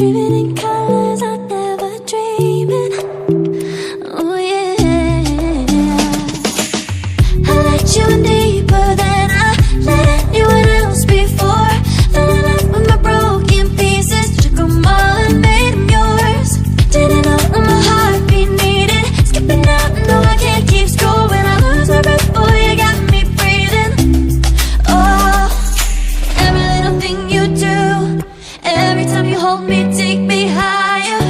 dreaming in colors I never dreamed in. Oh yeah, I let you in deeper than I let anyone else before. Fell in love with my broken pieces, took them all and made them yours. Didn't know what my heartbeat needed, skipping out, no I can't keep score. When I lose my breath, boy, you got me breathing. Oh, every little thing you do, every time you hold me, take me higher,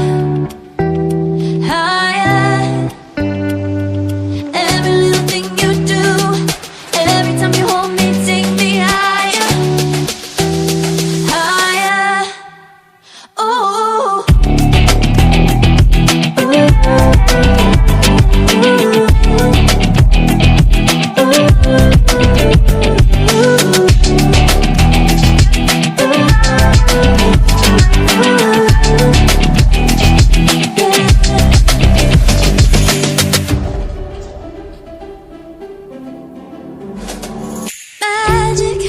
higher. Every little thing you do, every time you hold me, take me higher, higher. Oh, magic.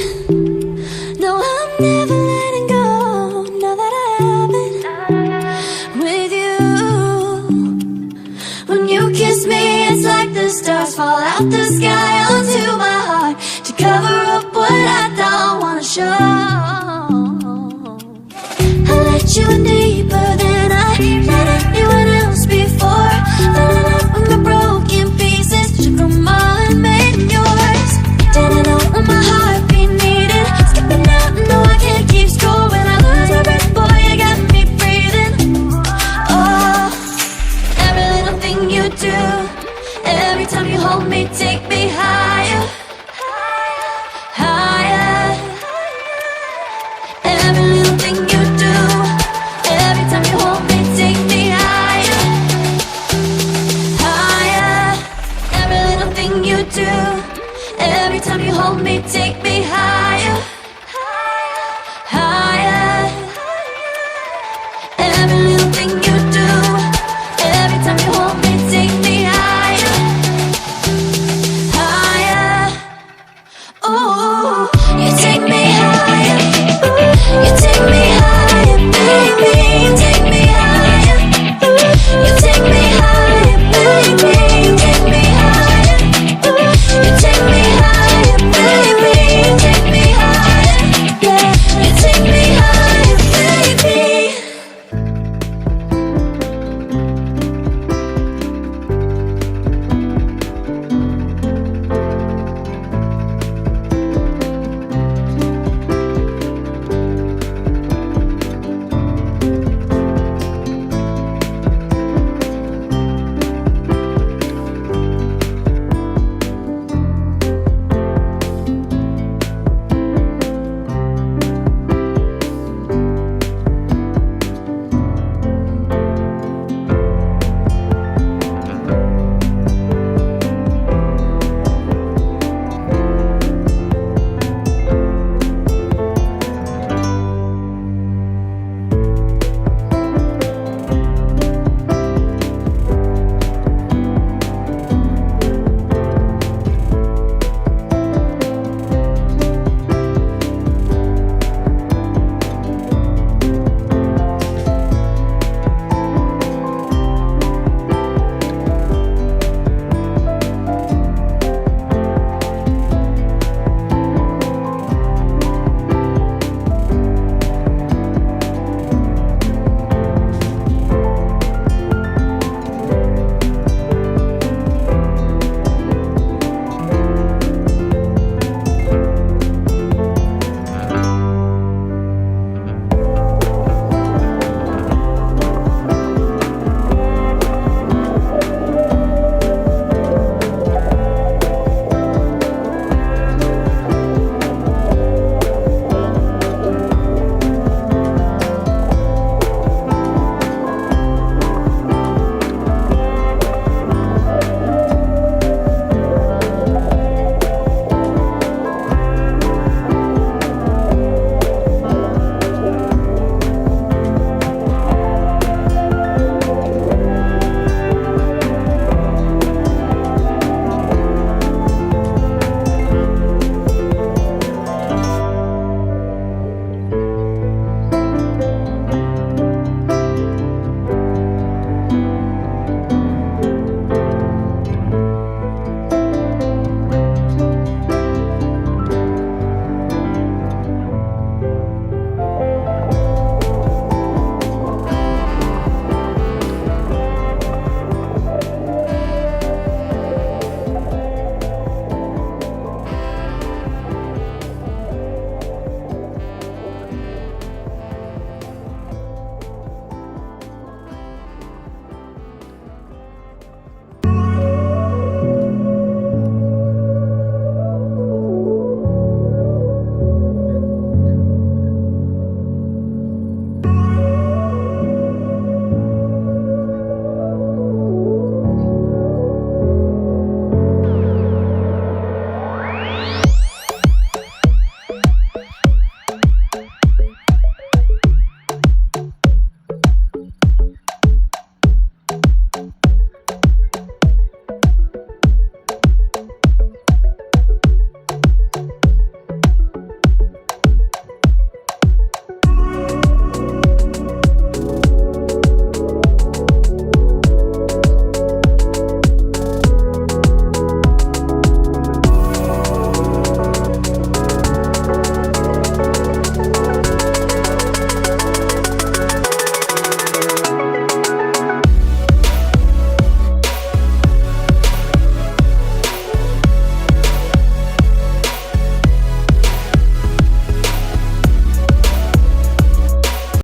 No, I'm never letting go. Now that I have it with you. When you kiss me, it's like the stars fall out the sky onto my heart to cover up what I don't wanna show. I let you in deeper than I let anyone else before. Fell in love with my broken pieces, took them all and made them yours. Didn't know what my heartbeat needed, skipping out, no I can't keep score. When I lose my breath, boy, you got me breathing. Oh, every little thing you do, every time you hold me, take me higher, higher. Every little